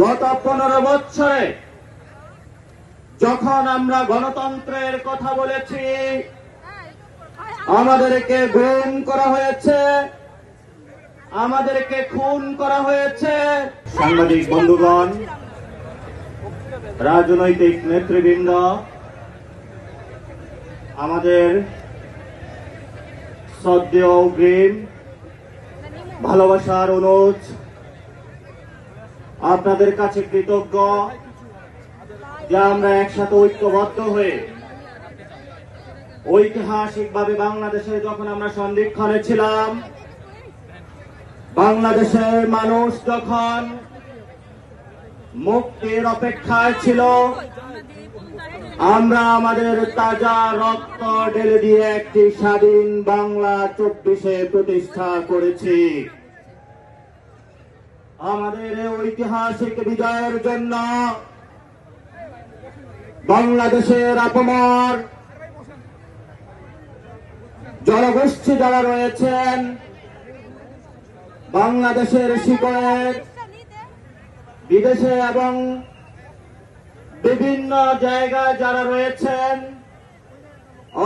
গত 15 বছরে যখন আমরা গণতন্ত্রের কথা বলেছি, আমাদেরকে গুম করা হয়েছে, আমাদেরকে খুন করা হয়েছে। সাংবাদিক বন্ধুগণ, রাজনৈতিক নেতৃবৃন্দ, আমাদের শ্রদ্ধেয় অগ্রিম ভালোবাসার অনুরোধ, আপনাদের কাছে কৃতজ্ঞ যে আমরা একসাথে ঐক্যবদ্ধ হয়ে ঐতিহাসিকভাবে বাংলাদেশে যখন আমরা সন্ধিক্ষণে ছিলাম, বাংলাদেশের মানুষ যখন মুক্তির অপেক্ষায় ছিল, আমরা আমাদের তাজা রক্ত ঢেলে দিয়ে একটি স্বাধীন বাংলা 24-এ প্রতিষ্ঠা করেছি। আমাদের এই ঐতিহাসিক বিজয়ের জন্য বাংলাদেশের আপমর জনগোষ্ঠী যারা রয়েছেন, বাংলাদেশের শিকড়ের বিদেশে এবং বিভিন্ন জায়গায় যারা রয়েছেন,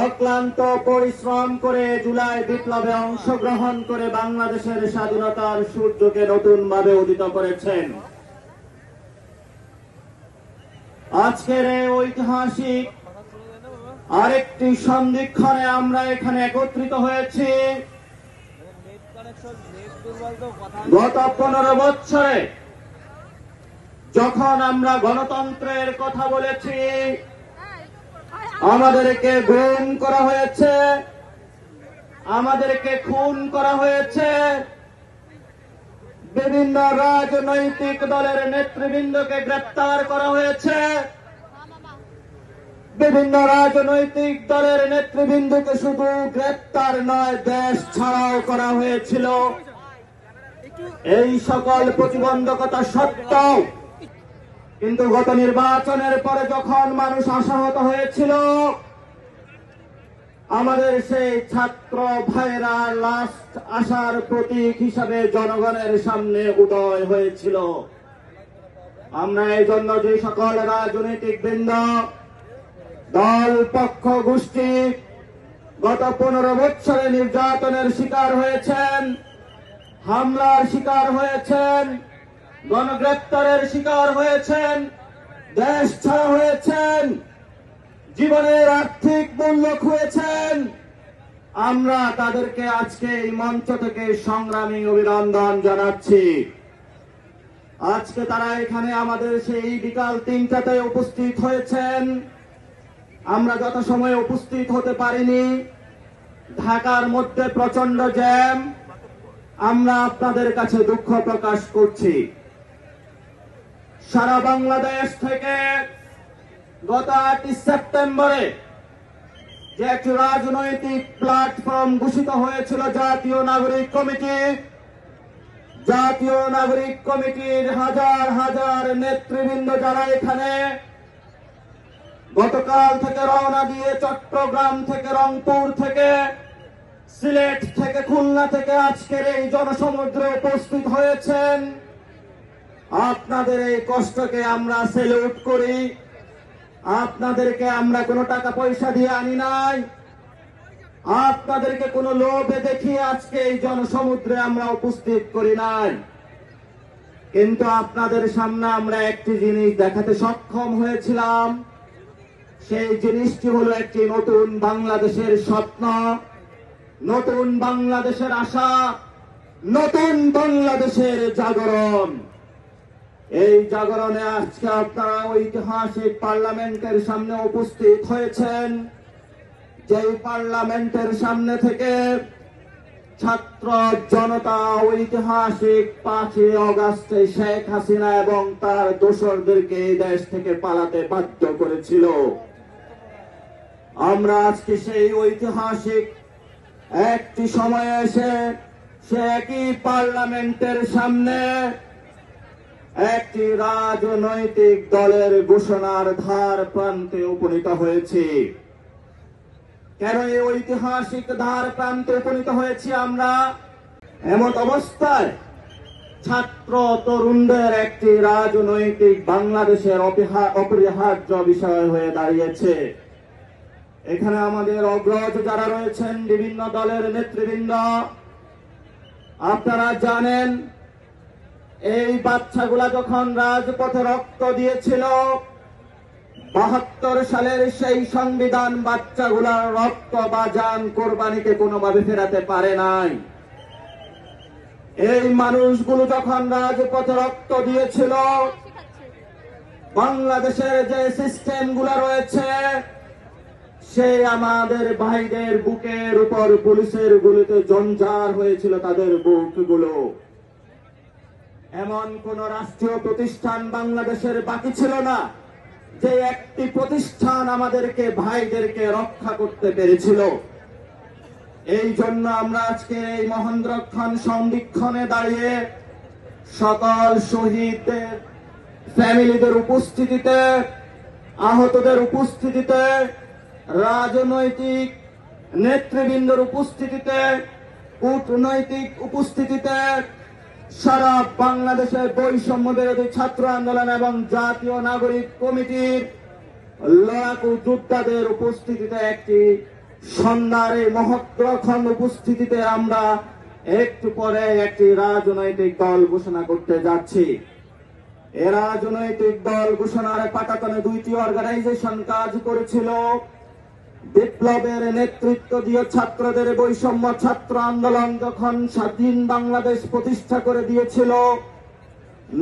অক্লান্ত পরিশ্রম করে জুলাই বিপ্লবে অংশগ্রহণ করে বাংলাদেশের স্বাধীনতার সূর্যকে নতুনভাবে উদিত করেছেন। আজকের এই ঐতিহাসিক আরেকটি সন্ধিক্ষণে আমরা এখানে একত্রিত হয়েছি। গত 15 বছরে যখন আমরা গণতন্ত্রের কথা বলেছি, আমাদেরকে গুম করা হয়েছে, আমাদেরকে খুন করা হয়েছে। বিভিন্ন রাজনৈতিক দলের নেতৃবৃন্দকে গ্রেপ্তার করা হয়েছে, বিভিন্ন রাজনৈতিক দলের নেতৃবৃন্দকে শুধু গ্রেপ্তার নয়, দেশ ছাড়াও করা হয়েছিল। এই সকল প্রতিবন্ধকতা সত্ত্বেও কিন্তু গত নির্বাচনের পরে যখন মানুষ আশাহত হয়েছিল, আমাদের সেই ছাত্র ভাইরা লাস্ট আশার প্রতীক হিসাবে জনগণের সামনে উদয় হয়েছিল। আমরা এই জন্য যে সকল রাজনৈতিক বৃন্দ, দল, পক্ষ, গোষ্ঠী গত 15 বছরে নির্যাতনের শিকার হয়েছেন, হামলার শিকার হয়েছেন, গণগ্রেপ্তারের শিকার হয়েছেন, দেশ ছাড়া হয়েছেন, জীবনের আর্থিক মূল্য খুঁয়েছেন, আমরা তাদেরকে আজকে এই মঞ্চ থেকে সংগ্রামী অভিনন্দন জানাচ্ছি। আজকে তারা এখানে আমাদের সেই বিকাল 3টাতে উপস্থিত হয়েছেন। আমরা যত সময় উপস্থিত হতে পারিনি, ঢাকার মধ্যে প্রচন্ড জ্যাম, আমরা আপনাদের কাছে দুঃখ প্রকাশ করছি। সারা বাংলাদেশ থেকে গত 8 সেপ্টেম্বরে যে একটি রাজনৈতিক প্ল্যাটফর্ম ঘোষিত হয়েছিল জাতীয় নাগরিক কমিটি, জাতীয় নাগরিক কমিটির হাজার হাজার নেতৃবৃন্দ যারা এখানে গতকাল থেকে রওনা দিয়ে চট্টগ্রাম থেকে, রংপুর থেকে, সিলেট থেকে, খুলনা থেকে আজকের এই জনসমুদ্রে উপস্থিত হয়েছেন, আপনাদের এই কষ্টকে আমরা স্যালুট করি। আপনাদেরকে আমরা কোনো টাকা পয়সা দিয়ে আনি নাই, আপনাদেরকে কোনো লোভে দেখিয়ে আজকে এই জনসমুদ্রে আমরা উপস্থিত করি নাই। কিন্তু আপনাদের সামনে আমরা একটি জিনিস দেখাতে সক্ষম হয়েছিলাম। সেই জিনিসটি হলো একটি নতুন বাংলাদেশের স্বপ্ন, নতুন বাংলাদেশের আশা, নতুন বাংলাদেশের জাগরণ। এই জাগরণে আজকে আপনারা ঐতিহাসিক পার্লামেন্টের সামনে উপস্থিত হয়েছেন, যেই পার্লামেন্টের সামনে থেকে ছাত্র জনতা ঐতিহাসিক 5 অগাস্টে শেখ হাসিনা এবং তার দোসরদেরকে এই দেশ থেকে পালাতে বাধ্য করেছিল। আমরা আজকে সেই ঐতিহাসিক একটি সময়ে এসে সে একই পার্লামেন্টের সামনে একটি রাজনৈতিক দলের ঘোষণার ধার প্রান্তে উপনীত হয়েছে। কেন এই ঐতিহাসিক ধার প্রান্তে উপনীত হয়েছি আমরা? এমন অবস্থায় ছাত্র তরুণদের একটি রাজনৈতিক বাংলাদেশের অপরিহার্য বিষয় হয়ে দাঁড়িয়েছে। এখানে আমাদের অগ্রজ যারা রয়েছেন, বিভিন্ন দলের নেতৃবৃন্দ, আপনারা জানেন এই বাচ্চাগুলা যখন রাজপথে রক্ত দিয়েছিল, 72 সালের সেই সংবিধান বাচ্চাগুলার রক্ত বা জান কোরবানিকে কোনোভাবে ফেরাতে পারে নাই। এই মানুষগুলো যখন রাজপথে রক্ত দিয়েছিল, বাংলাদেশের যে সিস্টেম গুলো রয়েছে, সে আমাদের ভাইদের বুকের উপর পুলিশের গুলিতে জঞ্জার হয়েছিল তাদের বুকগুলো। এমন কোন রাষ্ট্রীয় প্রতিষ্ঠান বাংলাদেশের বাকি ছিল না যে একটি প্রতিষ্ঠান আমাদেরকে ভাইদেরকে রক্ষা করতে পেরেছিল। এই জন্য আমরা আজকে এই মহেন্দ্রক্ষণ সন্ধিক্ষণে দাঁড়িয়ে সকল শহীদদের ফ্যামিলিদের উপস্থিতিতে, আহতদের উপস্থিতিতে, রাজনৈতিক নেতৃবৃন্দের উপস্থিতিতে, কূটনৈতিক উপস্থিতিতে, সারা বাংলাদেশের বৈষম্য বিরোধী ছাত্র আন্দোলন এবং জাতীয় নাগরিক কমিটির লড়াকু যোদ্ধাদের উপস্থিতিতে একটি সন্ধ্যার এই মহত্তরক্ষণ উপস্থিতিতে আমরা একটু পরে একটি রাজনৈতিক দল ঘোষণা করতে যাচ্ছি। এ রাজনৈতিক দল ঘোষণার পাটাতনে দুইটি অর্গানাইজেশন কাজ করেছিল। বিপ্লবের নেতৃত্ব দিয়ে ছাত্রদের বৈষম্য ছাত্র আন্দোলন যখন স্বাধীন বাংলাদেশ প্রতিষ্ঠা করে দিয়েছিল,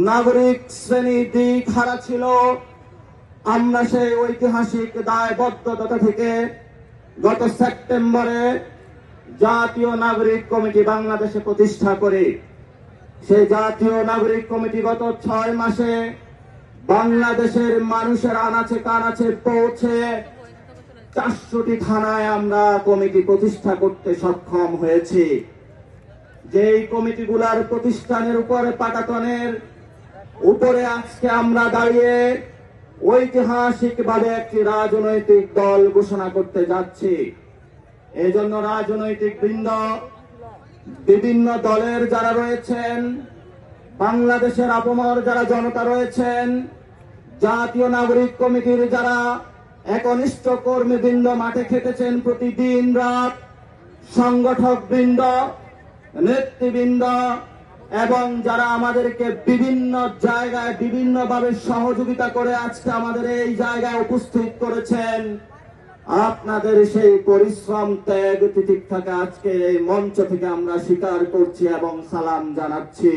নাগরিক শ্রেণী দিক হারা ছিল, আমরা সেই ঐতিহাসিক দায়বদ্ধতা থেকে গত সেপ্টেম্বরে জাতীয় নাগরিক কমিটি বাংলাদেশে প্রতিষ্ঠা করে সেই জাতীয় নাগরিক কমিটি গত 6 মাসে বাংলাদেশের মানুষের আনাচে কানাচে পৌঁছে 400টি থানায় আমরা কমিটি প্রতিষ্ঠা করতে সক্ষম হয়েছি। যেই কমিটিগুলার প্রতিষ্ঠানের উপরে পাটাতনের উপরে আজকে আমরা দাঁড়িয়ে ঐতিহাসিকভাবে একটি রাজনৈতিক দল ঘোষণা করতে যাচ্ছি। এই জন্য রাজনৈতিক বৃন্দ, বিভিন্ন দলের যারা রয়েছেন, বাংলাদেশের আপমর যারা জনতা রয়েছেন, জাতীয় নাগরিক কমিটির যারা একনিষ্ঠ কর্মীবৃন্দ মাঠে খেটেছেন প্রতিদিন রাত, সংগঠক বৃন্দ, নেতৃবৃন্দ এবং যারা আমাদেরকে বিভিন্ন জায়গায় বিভিন্নভাবে সহযোগিতা করে আজকে আমাদের এই জায়গায় উপস্থিত করেছেন, আপনাদের সেই পরিশ্রম ত্যাগ তিতিক্ষাকে আজকে এই মঞ্চ থেকে আমরা স্বীকার করছি এবং সালাম জানাচ্ছি।